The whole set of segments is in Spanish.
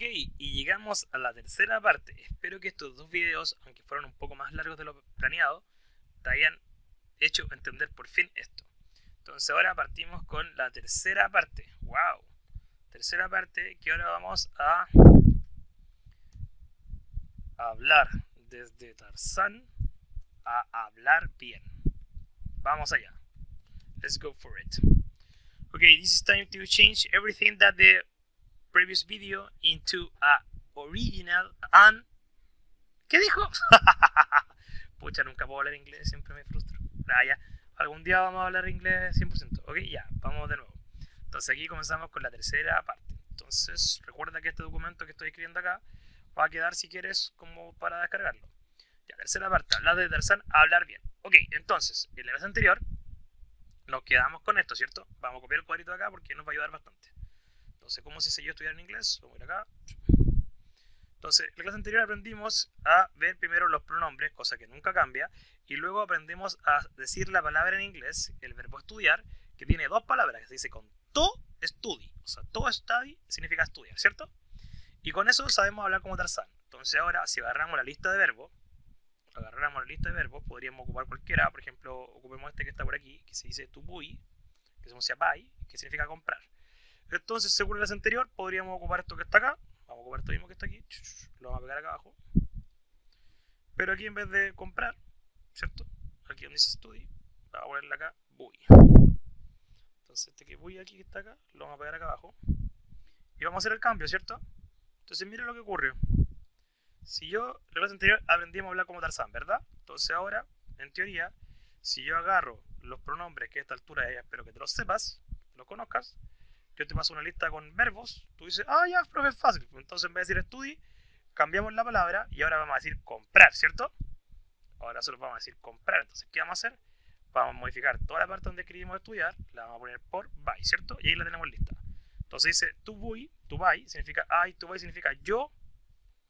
Ok, y llegamos a la tercera parte. Espero que estos dos videos, aunque fueron un poco más largos de lo planeado, te hayan hecho entender por fin esto. Entonces ahora partimos con la tercera parte. ¡Wow! Tercera parte que ahora vamos a hablar desde Tarzán a hablar bien. Vamos allá. Let's go for it. Okay, this is time to change everything that the previous video into a original and... ¿Qué dijo? Pucha, nunca puedo hablar inglés, siempre me frustro. Ya. Algún día vamos a hablar inglés 100%. Ok, ya, vamos de nuevo. Entonces aquí comenzamos con la tercera parte. Entonces recuerda que este documento que estoy escribiendo acá va a quedar, si quieres, como para descargarlo. Ya, tercera parte, hablar de Tarzán a hablar bien. Ok, entonces, en la vez anterior nos quedamos con esto, ¿cierto? Vamos a copiar el cuadrito de acá porque nos va a ayudar bastante. Entonces, ¿cómo si yo estudiara en inglés? Vamos a ir acá. Entonces, en la clase anterior aprendimos a ver primero los pronombres, cosa que nunca cambia, y luego aprendimos a decir la palabra en inglés, el verbo estudiar, que tiene dos palabras, que se dice con to study. O sea, to study significa estudiar, ¿cierto? Y con eso sabemos hablar como Tarzán. Entonces ahora, si agarramos la lista de verbos, podríamos ocupar cualquiera. Por ejemplo, ocupemos este que está por aquí, que se dice to buy, que se pronuncia buy, que significa comprar. Entonces, según la clase anterior, podríamos ocupar esto que está acá. Vamos a ocupar esto mismo que está aquí. Lo vamos a pegar acá abajo. Pero aquí en vez de comprar, ¿cierto? Aquí donde dice study, vamos a ponerle acá buy. Entonces este que buy aquí que está acá, lo vamos a pegar acá abajo. Y vamos a hacer el cambio, ¿cierto? Entonces miren lo que ocurrió. Si yo, en la clase anterior aprendimos a hablar como Tarzán, ¿verdad? Entonces ahora, en teoría, si yo agarro los pronombres que a esta altura ya espero que te los sepas, que los conozcas, yo te paso una lista con verbos, tú dices, ah, ya, profe, es fácil. Entonces en vez de decir study, cambiamos la palabra y ahora vamos a decir comprar, ¿cierto? Ahora solo vamos a decir comprar. Entonces, ¿qué vamos a hacer? Vamos a modificar toda la parte donde escribimos estudiar, la vamos a poner por buy, ¿cierto? Y ahí la tenemos lista. Entonces dice to buy, significa I, to buy significa yo.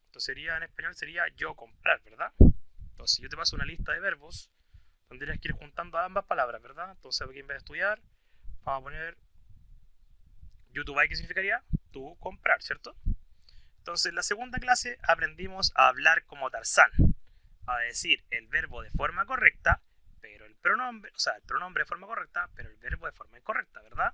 Entonces sería en español sería yo comprar, ¿verdad? Entonces yo te paso una lista de verbos donde tienes que ir juntando ambas palabras, ¿verdad? Entonces aquí en vez de estudiar, vamos a poner you to buy, que significaría tú comprar, ¿cierto? Entonces en la segunda clase aprendimos a hablar como Tarzán, a decir el verbo de forma correcta, pero el pronombre, o sea, el pronombre de forma correcta, pero el verbo de forma incorrecta, ¿verdad?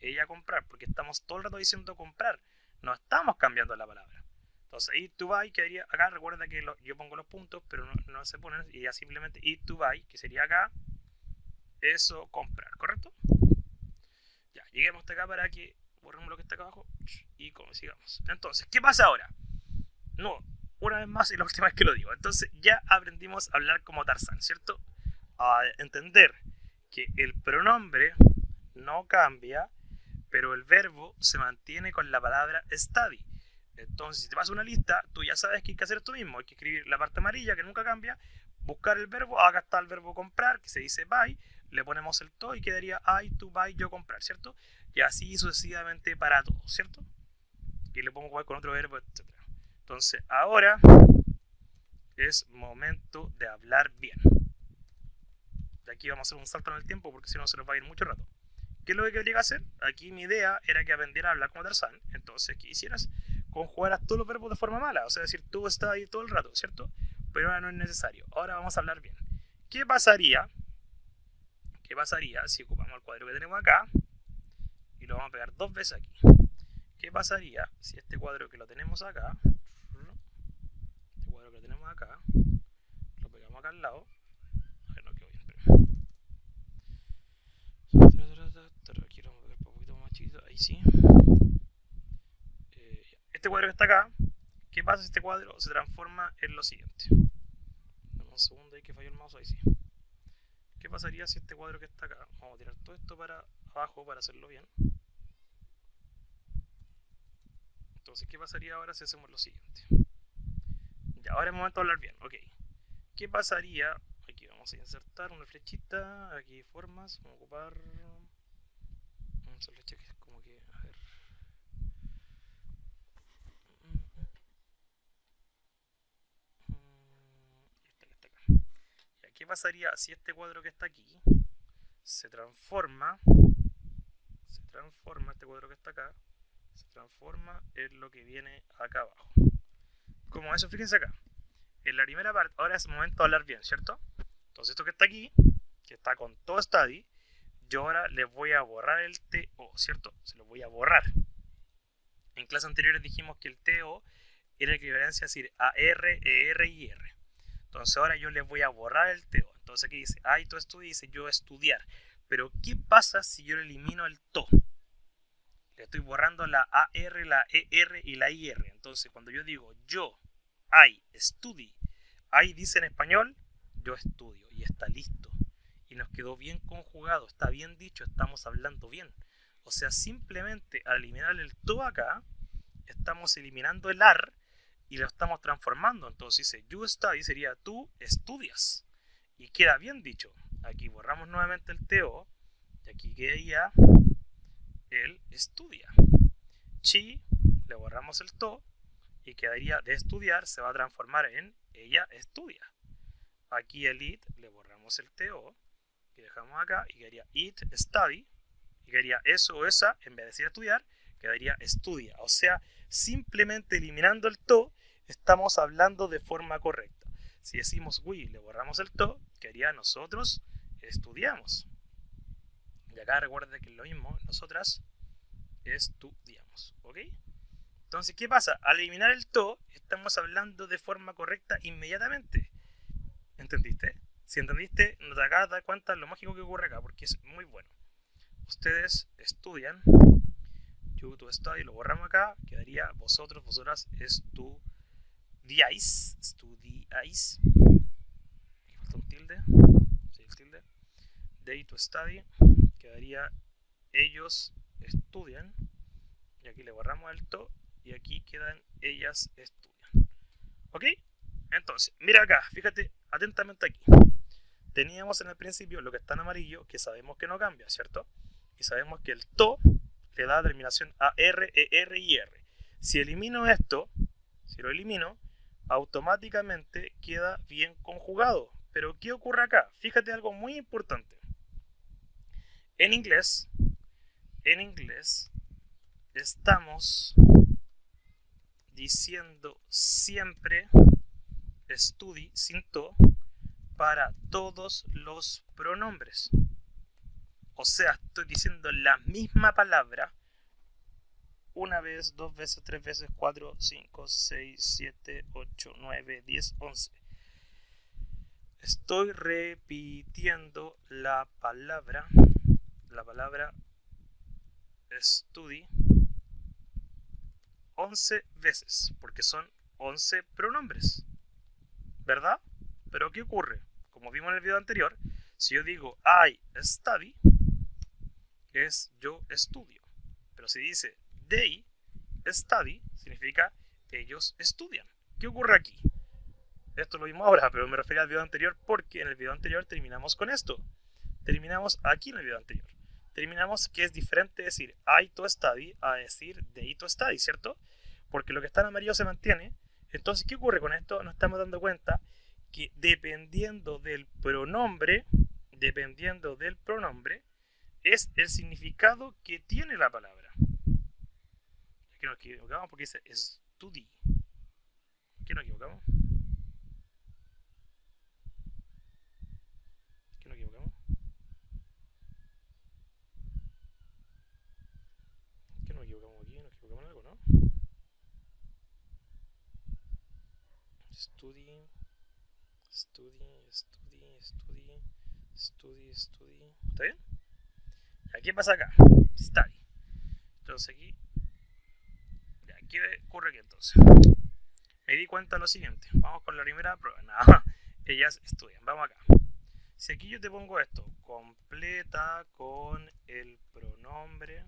Ella comprar, porque estamos todo el rato diciendo comprar, no estamos cambiando la palabra. Entonces, eat to buy quedaría acá, recuerda que yo pongo los puntos, pero no se ponen, y ya simplemente eat to buy, que sería acá, eso, comprar, ¿correcto? Ya, lleguemos hasta acá para que borremos lo que está acá abajo y sigamos. Entonces, ¿qué pasa ahora? No, una vez más y la última vez que lo digo. Entonces, ya aprendimos a hablar como Tarzán, ¿cierto? A entender que el pronombre no cambia, pero el verbo se mantiene con la palabra study. Entonces, si te paso una lista, tú ya sabes que hay que hacer esto mismo. Hay que escribir la parte amarilla, que nunca cambia, buscar el verbo, acá está el verbo comprar, que se dice buy, le ponemos el to y quedaría I, to buy, yo comprar, ¿cierto? Y así sucesivamente para todos, ¿cierto? Y le pongo igual con otro verbo, etc. Entonces, ahora es momento de hablar bien. De aquí vamos a hacer un salto en el tiempo porque si no se nos va a ir mucho rato. ¿Qué es lo que quería hacer? Aquí mi idea era que aprendiera a hablar como Tarzán. Entonces, ¿qué hicieras? Conjugaras todos los verbos de forma mala. O sea, decir, tú estás ahí todo el rato, ¿cierto? Pero ahora no es necesario. Ahora vamos a hablar bien. ¿Qué pasaría si ocupamos el cuadro que tenemos acá y lo vamos a pegar dos veces aquí? ¿Qué pasaría si este cuadro que lo tenemos acá, lo pegamos acá al lado? A ver, no quedó bien, pero aquí lo vamos a pegar un poquito más chiquito, ahí sí. Este cuadro que está acá, ¿qué pasa si este cuadro se transforma en lo siguiente? Dame un segundo ahí que falló el mouse, ahí sí. ¿Qué pasaría si este cuadro que está acá, vamos a tirar todo esto para abajo para hacerlo bien? Entonces, ¿qué pasaría ahora si hacemos lo siguiente? Ya, ahora es momento de hablar bien, ok. ¿Qué pasaría? Aquí vamos a insertar una flechita, aquí formas, vamos a ocupar esa flecha que es como que, a ver. Esta que está acá. Ya, ¿qué pasaría si este cuadro que está aquí se transforma, este cuadro que está acá, se transforma en lo que viene acá abajo. Como eso, fíjense acá. En la primera parte, ahora es momento de hablar bien, ¿cierto? Entonces esto que está aquí, que está con todo study, yo ahora les voy a borrar el TO, ¿cierto? Se lo voy a borrar. En clases anteriores dijimos que el TO era equivalencia a decir AR, ER y R. Entonces ahora yo les voy a borrar el TO. Entonces aquí dice, tú estudias, dice yo estudiar. Pero ¿qué pasa si yo le elimino el TO? Le estoy borrando la AR, la ER y la IR. Entonces cuando yo digo yo, study, dice en español, yo estudio y está listo. Y nos quedó bien conjugado, está bien dicho, estamos hablando bien. O sea, simplemente al eliminar el TO acá, estamos eliminando el AR y lo estamos transformando. Entonces dice you study sería tú estudias. Y queda bien dicho. Aquí borramos nuevamente el TO y aquí quedaría él estudia. She, le borramos el TO y quedaría de estudiar, se va a transformar en ella estudia. Aquí el it, le borramos el TO y dejamos acá y quedaría it study y quedaría eso o esa, en vez de decir estudiar, quedaría estudia. O sea, simplemente eliminando el TO estamos hablando de forma correcta. Si decimos we, le borramos el TO, quedaría nosotros estudiamos. Y acá recuerda que es lo mismo, nosotras estudiamos, ¿ok? Entonces, ¿qué pasa? Al eliminar el TO, estamos hablando de forma correcta inmediatamente. ¿Entendiste? Si entendiste, no te acabas de dar cuenta de lo mágico que ocurre acá, porque es muy bueno. Ustedes estudian, you to study, lo borramos acá, quedaría vosotros, vosotras estudiáis, estudiáis. Aquí falta un tilde, sí, el tilde. They to study, quedaría ellos estudian, y aquí le borramos el to, y aquí quedan ellas estudian. ¿Ok? Entonces, mira acá, fíjate atentamente aquí. Teníamos en el principio lo que está en amarillo, que sabemos que no cambia, ¿cierto? Y sabemos que el to le da terminación a R, ER y R. Si elimino esto, si lo elimino, automáticamente queda bien conjugado. Pero ¿qué ocurre acá? Fíjate algo muy importante. En inglés estamos diciendo siempre study sin to para todos los pronombres. O sea, estoy diciendo la misma palabra una vez, dos veces, tres veces, 4, 5, 6, 7, 8, 9, 10, 11. Estoy repitiendo la palabra study 11 veces, porque son 11 pronombres, ¿verdad? Pero ¿qué ocurre? Como vimos en el video anterior, si yo digo I study, es yo estudio. Pero si dice they study, significa ellos estudian. ¿Qué ocurre aquí? Esto lo vimos ahora, pero me refería al video anterior porque en el video anterior terminamos con esto. Terminamos aquí en el video anterior. Terminamos que es diferente decir I to study a decir they to study, ¿cierto? Porque lo que está en amarillo se mantiene. Entonces, ¿qué ocurre con esto? Nos estamos dando cuenta que dependiendo del pronombre, es el significado que tiene la palabra. Aquí nos equivocamos porque dice study. Aquí nos equivocamos. Aquí nos equivocamos. Aquí nos equivocamos aquí, nos equivocamos en algo, ¿no? Study. ¿Está bien? ¿Qué pasa acá? Study. Entonces aquí. ¿Qué ocurre aquí entonces? Me di cuenta de lo siguiente. Vamos con la primera prueba. Nada, ellas estudian. Vamos acá. Si aquí yo te pongo esto, completa con el pronombre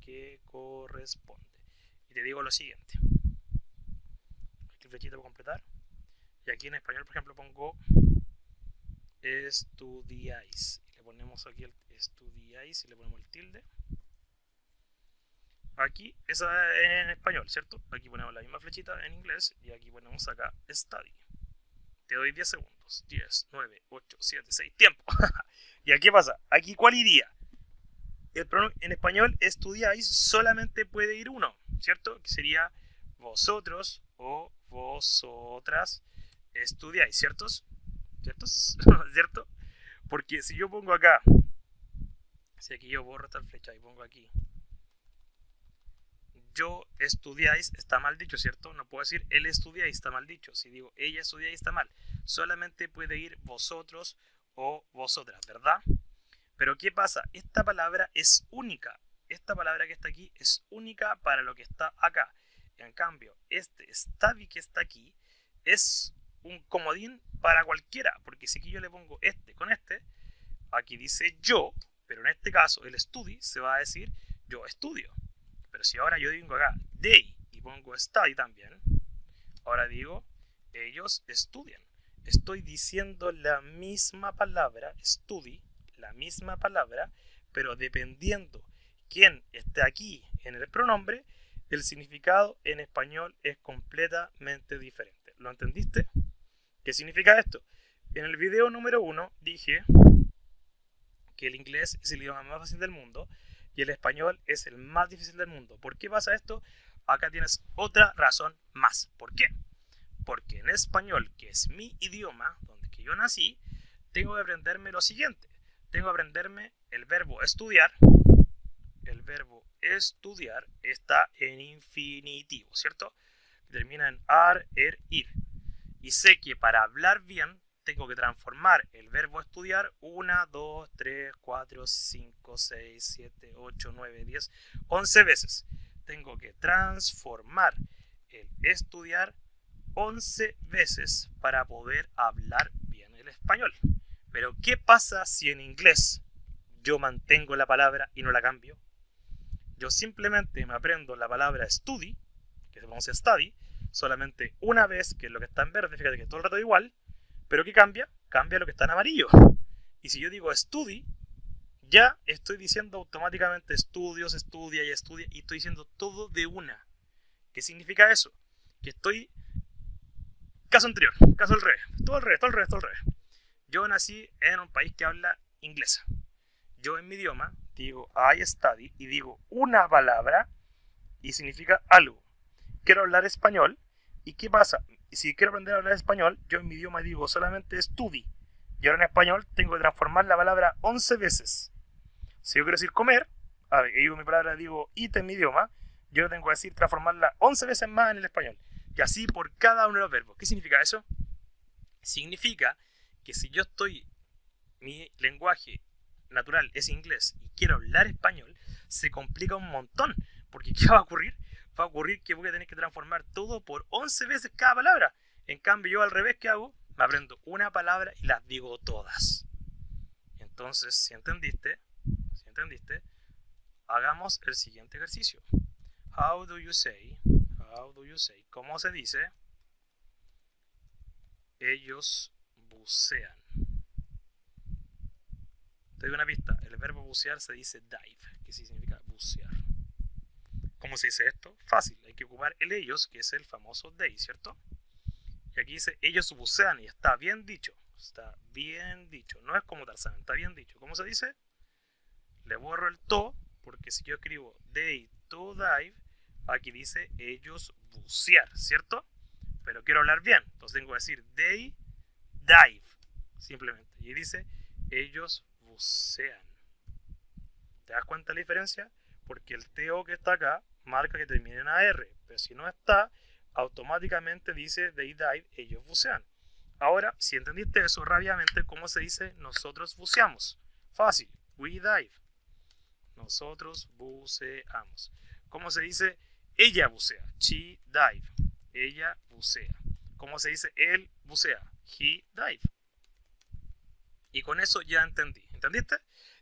que corresponde. Y te digo lo siguiente. Aquí flechita para completar. Y aquí en español, por ejemplo, pongo estudiáis. Y le ponemos aquí el estudiáis y le ponemos el tilde. Aquí, esa es en español, ¿cierto? Aquí ponemos la misma flechita en inglés y aquí ponemos acá study. Te doy 10 segundos. 10, 9, 8, 7, 6. ¡Tiempo! ¿Y aquí qué pasa? ¿Aquí cuál iría? el pronombre en español estudiáis solamente puede ir uno, ¿cierto? Que sería vosotros o vosotras estudiáis, ¿ciertos? ¿Ciertos? ¿Cierto? Porque si yo pongo acá, si aquí yo borro esta flecha y pongo aquí, yo estudiáis, está mal dicho, ¿cierto? No puedo decir él estudiáis, está mal dicho. Si digo ella estudiáis, está mal. Solamente puede ir vosotros o vosotras, ¿verdad? Pero ¿qué pasa? Esta palabra es única. Esta palabra que está aquí es única para lo que está acá. En cambio, este study que está aquí es un comodín para cualquiera. Porque si aquí yo le pongo este con este, aquí dice yo, pero en este caso el study se va a decir yo estudio. Pero si ahora yo digo acá they y pongo study también, ahora digo ellos estudian. Estoy diciendo la misma palabra, study, la misma palabra, pero dependiendo quién esté aquí en el pronombre, el significado en español es completamente diferente. ¿Lo entendiste? ¿Qué significa esto? En el video número 1 dije que el inglés es el idioma más fácil del mundo y el español es el más difícil del mundo. ¿Por qué pasa esto? Acá tienes otra razón más. ¿Por qué? Porque en español, que es mi idioma, donde que yo nací, tengo que aprenderme lo siguiente. Tengo que aprenderme el verbo estudiar. El verbo estudiar está en infinitivo, ¿cierto? Termina en ar, er, ir. Y sé que para hablar bien tengo que transformar el verbo estudiar 1, 2, 3, 4, 5, 6, 7, 8, 9, 10, 11 veces. Tengo que transformar el estudiar 11 veces para poder hablar bien el español. Pero ¿qué pasa si en inglés yo mantengo la palabra y no la cambio? Yo simplemente me aprendo la palabra study, que se pronuncia study, solamente una vez, que es lo que está en verde, fíjate que todo el rato es igual, pero ¿qué cambia? Cambia lo que está en amarillo. Y si yo digo study, ya estoy diciendo automáticamente estudios, estudia y estudia, y estoy diciendo todo de una. ¿Qué significa eso? Que estoy... Caso anterior, caso al revés, todo al revés, todo al revés, todo al revés. Yo nací en un país que habla inglesa. Yo en mi idioma digo I study y digo una palabra y significa algo. Quiero hablar español y ¿qué pasa? Si quiero aprender a hablar español, yo en mi idioma digo solamente study. Y ahora en español tengo que transformar la palabra 11 veces. Si yo quiero decir comer, a ver, yo mi palabra digo eat en mi idioma, yo tengo que decir transformarla 11 veces más en el español. Y así por cada uno de los verbos. ¿Qué significa eso? Significa que si yo estoy, mi lenguaje natural es inglés y quiero hablar español, se complica un montón. Porque ¿qué va a ocurrir? Va a ocurrir que voy a tener que transformar todo por 11 veces cada palabra. En cambio, yo al revés, ¿qué hago? Me aprendo una palabra y las digo todas. Entonces, si entendiste, hagamos el siguiente ejercicio. How do you say, ¿cómo se dice? Ellos bucean. Te doy una pista. El verbo bucear se dice dive, que significa bucear. ¿Cómo se dice esto? Fácil. Hay que ocupar el ellos, que es el famoso they, ¿cierto? Y aquí dice ellos bucean y está bien dicho. Está bien dicho. No es como Tarzán, está bien dicho. ¿Cómo se dice? Le borro el to, porque si yo escribo they to dive, aquí dice ellos bucear, ¿cierto? Pero quiero hablar bien. Entonces tengo que decir they dive, simplemente. Y dice ellos bucean. ¿Te das cuenta la diferencia? Porque el TO que está acá marca que termina en AR, pero si no está, automáticamente dice they dive, ellos bucean. Ahora, si entendiste eso rápidamente, ¿cómo se dice nosotros buceamos? Fácil, we dive. Nosotros buceamos. ¿Cómo se dice ella bucea? She dive. Ella bucea. ¿Cómo se dice él bucea? He dive. Y con eso ya entendí. ¿Entendiste?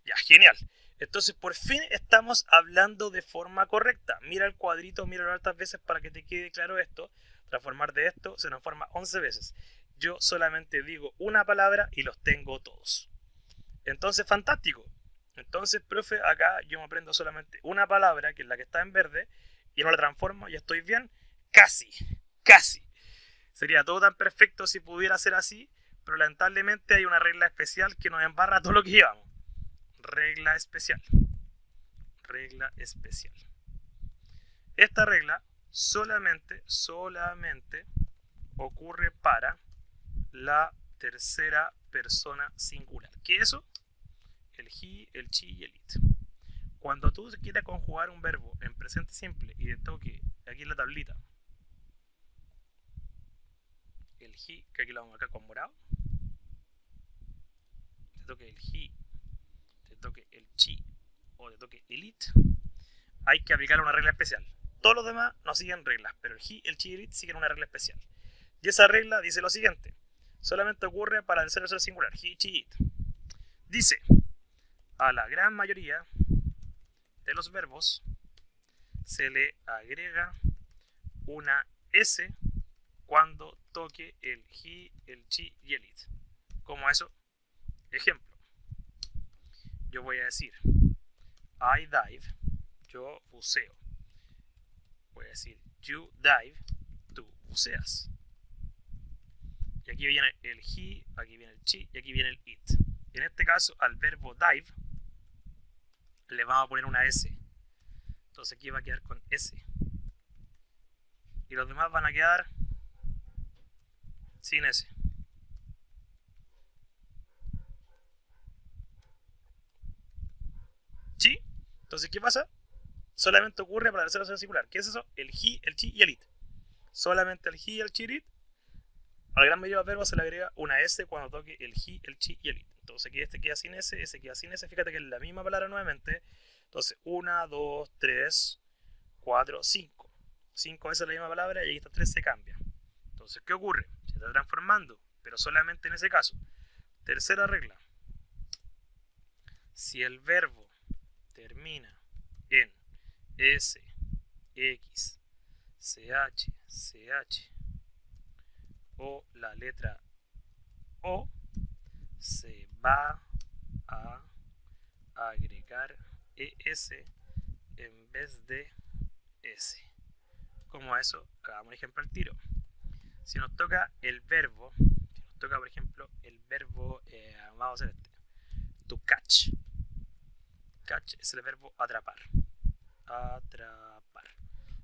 Ya, genial. Entonces, por fin estamos hablando de forma correcta. Mira el cuadrito, míralo hartas veces para que te quede claro esto. Transformar de esto se transforma 11 veces. Yo solamente digo una palabra y los tengo todos. Entonces, fantástico. Entonces, profe, acá yo me aprendo solamente una palabra, que es la que está en verde, y no la transformo, ya estoy bien. Casi. Sería todo tan perfecto si pudiera ser así, pero lamentablemente hay una regla especial que nos embarra todo lo que llevamos. Regla especial. regla especial. Esta regla solamente ocurre para la tercera persona singular. ¿Qué es eso? El he, el she y el it. Cuando tú quieras conjugar un verbo en presente simple y te toque aquí en la tablita el he, que aquí lo vamos a marcar con morado, te toque el he, te toque el she o te toque el it, hay que aplicar una regla especial. Todos los demás no siguen reglas, pero el he, el she y el it siguen una regla especial. Y esa regla dice lo siguiente: solamente ocurre para el tercera persona singular, he, she, it. Dice, a la gran mayoría de los verbos se le agrega una S cuando toque el he, el she y el it. ¿Cómo eso? Ejemplo. Yo voy a decir I dive, yo buceo. Voy a decir you dive, tú buceas. Y aquí viene el he, aquí viene el she y aquí viene el it. En este caso, al verbo dive le vamos a poner una S. Entonces aquí va a quedar con S. Y los demás van a quedar sin S. ¿Sí? Entonces, ¿qué pasa? Solamente ocurre para la tercera persona singular. ¿Qué es eso? El he, el she y el it. Solamente el he, el she y el it. A la gran mayoría de los verbos se le agrega una S cuando toque el he, el she y el it. Entonces aquí este queda sin S, ese queda sin S. Fíjate que es la misma palabra nuevamente. Entonces 1, 2, 3, 4, 5. 5 veces la misma palabra y ahí estas 3 se cambian. Entonces, ¿qué ocurre? Se está transformando, pero solamente en ese caso. Tercera regla. Si el verbo termina en S, X, CH, CH o la letra O, se va a agregar ES en vez de S. Como eso, hagamos un ejemplo al tiro. Si nos toca el verbo, si nos toca por ejemplo el verbo, vamos a hacer este, to catch. Catch es el verbo atrapar. Atrapar.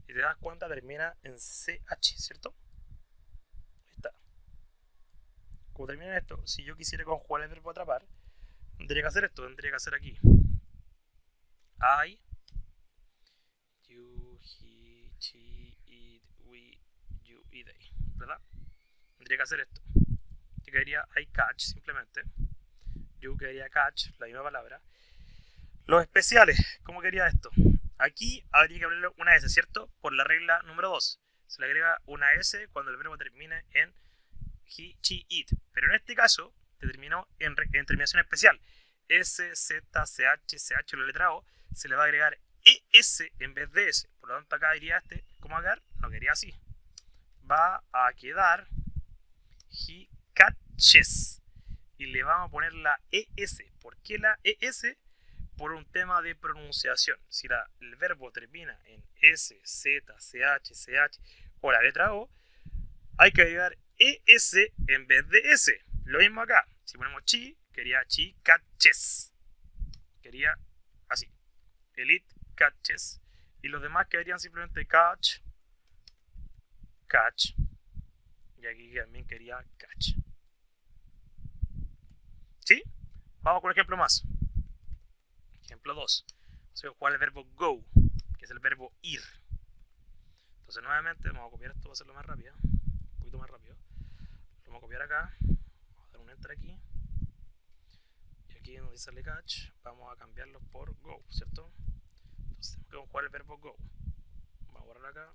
Si te das cuenta, termina en CH, ¿cierto? Ahí está. Como termina en esto, si yo quisiera conjugar el verbo atrapar, tendría que hacer esto, tendría que hacer aquí. I, you, he, she, it, we, you y they, ¿verdad? Tendría que hacer esto. Yo quedaría I catch simplemente. You quedaría catch, la misma palabra. Los especiales, ¿cómo quería esto? Aquí habría que ponerle una S, ¿cierto? Por la regla número 2. Se le agrega una S cuando el verbo termine en he, she, it. Pero en este caso, terminó en terminación especial. S, Z, CH, CH, la letra O, se le va a agregar ES en vez de S. Por lo tanto, acá diría este, ¿cómo va a quedar? No quería así. Va a quedar he catches. Y le vamos a poner la ES. ¿Por qué la ES? Por un tema de pronunciación. Si el verbo termina en S, Z, CH, CH o la letra O, hay que agregar ES en vez de S. Lo mismo acá. Si ponemos chi, quería chi catches. Quería así. El it catches. Y los demás quedarían simplemente catch, catch. Y aquí también quería catch. ¿Sí? Vamos con un ejemplo más. Ejemplo 2. Vamos a jugar el verbo go, que es el verbo ir. Entonces nuevamente vamos a copiar esto para hacerlo más rápido. Un poquito más rápido. Lo vamos a copiar acá. Vamos a dar un enter aquí. Y aquí donde sale catch, vamos a cambiarlo por go, ¿cierto? Entonces tenemos que jugar el verbo go. Vamos a borrar acá.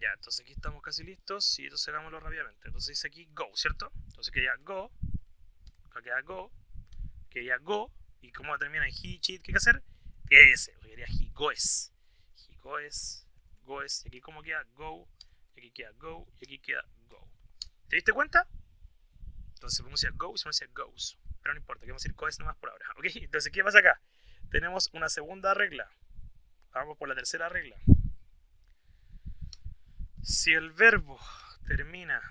Ya, entonces aquí estamos casi listos y entonces hagámoslo rápidamente. Entonces dice aquí go, ¿cierto? Entonces quería go, acá queda go, quería go, y como termina en he, she, ¿qué hay que hacer? ES, quería he goes. He goes, goes, y aquí como queda go, y aquí queda go, y aquí queda go. ¿Te diste cuenta? Entonces se pronuncia go y se pronuncia goes. Pero no importa, queremos decir goes nomás por ahora. ¿Ok? Entonces, ¿qué pasa acá? Tenemos una segunda regla. Vamos por la tercera regla. Si el verbo termina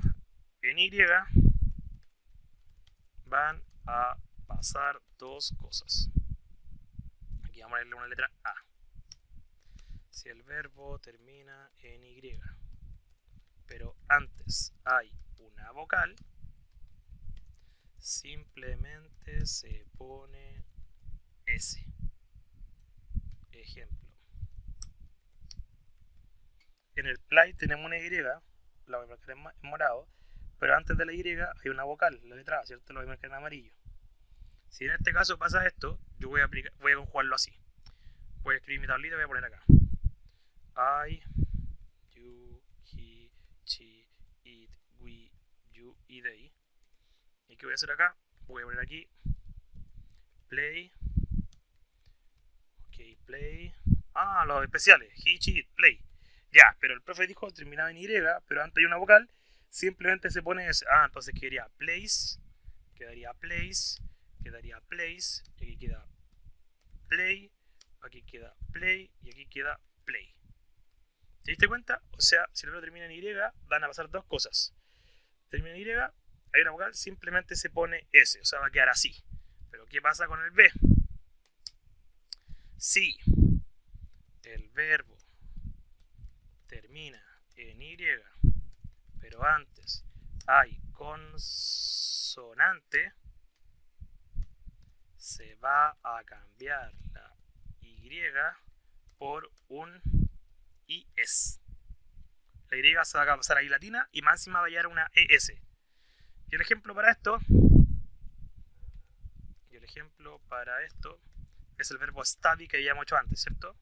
en Y, van a pasar dos cosas. Aquí vamos a ponerle una letra A. Si el verbo termina en Y, pero antes hay una vocal, simplemente se pone S. Ejemplo. En el play tenemos una Y, la voy a marcar en morado, pero antes de la Y hay una vocal, la letra A, ¿cierto? Lo voy a marcar en amarillo. Si en este caso pasa esto, yo voy a conjugarlo así. Voy a escribir mi tablita y voy a poner acá. I, you, he, she, it, we, you y they. ¿Y qué voy a hacer acá? Voy a poner aquí play. Ok, play. Ah, los especiales. He, she, it, play. Ya, pero el profe dijo terminaba en Y, pero antes hay una vocal. Simplemente se pone ese. Ah, entonces quedaría place. Quedaría place. Quedaría place. Y aquí queda play. Aquí queda play. Y aquí queda play. ¿Te diste cuenta? O sea, si el verbo termina en Y, van a pasar dos cosas. Termina en Y, hay una vocal, simplemente se pone S. O sea, va a quedar así. Pero ¿qué pasa con el B? Si el verbo termina en Y, pero antes hay consonante, se va a cambiar la Y por un IS. La Y se va a pasar ahí latina y más encima va a llegar una ES. Y el ejemplo para esto es el verbo study que habíamos hecho antes, ¿cierto?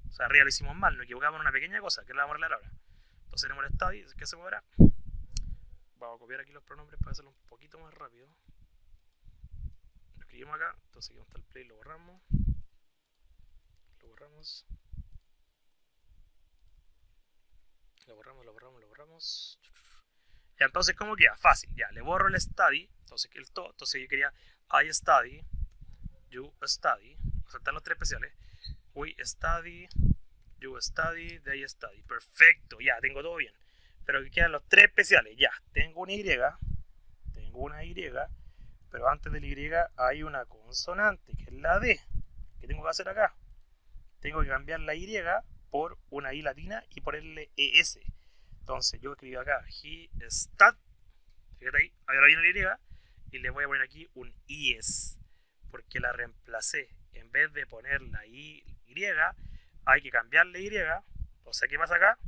O sea, arriba lo hicimos mal, nos equivocamos en una pequeña cosa que la vamos a arreglar ahora. Entonces tenemos el study, ¿qué se podrá? Vamos a copiar aquí los pronombres para hacerlo un poquito más rápido. Lo escribimos acá, entonces aquí está el play, lo borramos. Lo borramos. Ya, entonces, ¿cómo queda? Fácil, ya, le borro el study, entonces que el to, entonces yo quería I study, you study, saltar los tres especiales, we study, you study, they study, perfecto, ya, tengo todo bien, pero que quedan los tres especiales, ya, tengo una Y, pero antes de la Y hay una consonante, que es la D, ¿qué tengo que hacer acá? Tengo que cambiar la Y por una I latina y ponerle ES. Entonces yo escribo acá he stat, fíjate ahí, ahora viene la Y le voy a poner aquí un IS, porque la reemplacé. En vez de poner la Y, hay que cambiar la Y. Entonces, ¿qué pasa acá?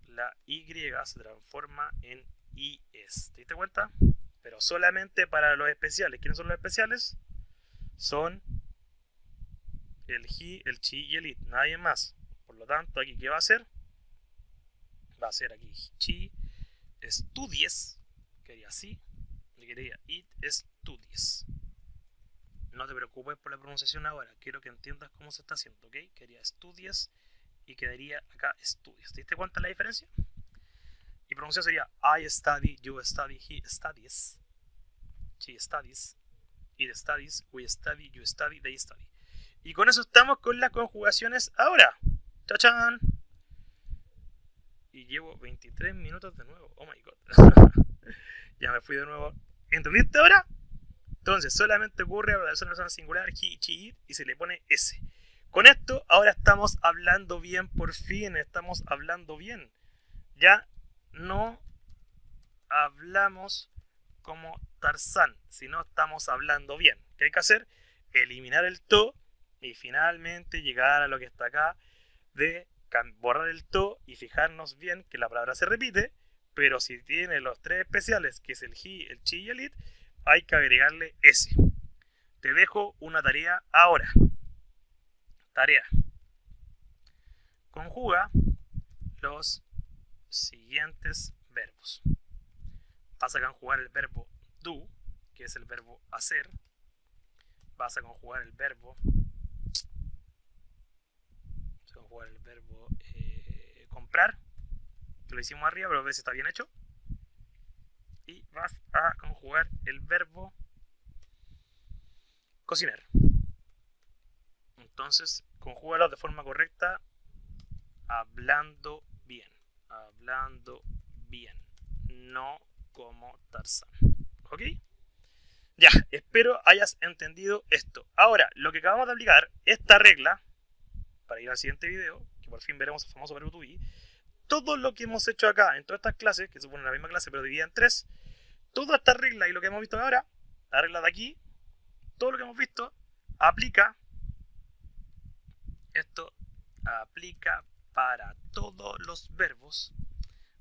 La Y se transforma en IS. ¿Te diste cuenta? Pero solamente para los especiales. ¿Quiénes son los especiales? Son el he, el she y el it. Nadie más. Por lo tanto, aquí, ¿qué va a hacer? Va a ser aquí she studies, quería así, y quería it studies. No te preocupes por la pronunciación ahora, quiero que entiendas cómo se está haciendo, ¿ok? Quería studies y quedaría acá studies. ¿Te diste cuenta la diferencia? Y pronunciar sería I study, you study, he studies, she studies, it studies, we study, you study, they study. Y con eso estamos con las conjugaciones ahora. ¡Chachán! Y llevo 23 minutos de nuevo. Oh my god. Ya me fui de nuevo. ¿Entendiste ahora? Entonces, solamente ocurre a la persona singular, he, she, it, y se le pone S. Con esto, ahora estamos hablando bien, por fin estamos hablando bien. Ya no hablamos como Tarzán, sino estamos hablando bien. ¿Qué hay que hacer? Eliminar el to y finalmente llegar a lo que está acá de borrar el to y fijarnos bien que la palabra se repite, pero si tiene los tres especiales, que es el he, el she y el it, hay que agregarle S. Te dejo una tarea ahora. Tarea. Conjuga los siguientes verbos. Vas a conjugar el verbo do, que es el verbo hacer. Vas a conjugar el verbo comprar, que lo hicimos arriba, pero a ver si está bien hecho. Y vas a conjugar el verbo cocinar. Entonces, conjúgalos de forma correcta, hablando bien. Hablando bien. No como Tarzán. ¿Ok? Ya, espero hayas entendido esto. Ahora, lo que acabamos de aplicar, esta regla, para ir al siguiente video, que por fin veremos el famoso verbo to be, todo lo que hemos hecho acá en todas estas clases, que supone la misma clase pero dividida en 3, toda esta regla y lo que hemos visto ahora, la regla de aquí, todo lo que hemos visto, aplica, esto aplica para todos los verbos,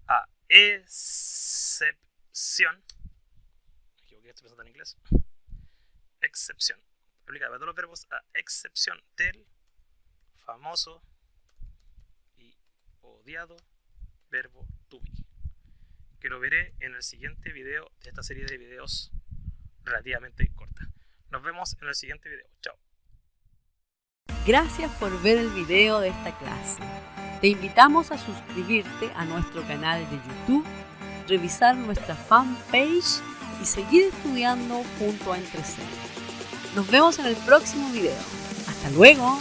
a excepción, me equivoqué, estoy pensando en inglés, excepción, aplica para todos los verbos a excepción del famoso y odiado verbo to be, que lo veré en el siguiente video de esta serie de videos relativamente corta. Nos vemos en el siguiente video. Chao. Gracias por ver el video de esta clase. Te invitamos a suscribirte a nuestro canal de YouTube, revisar nuestra fanpage y seguir estudiando junto a Entre C. Nos vemos en el próximo video. ¡Hasta luego!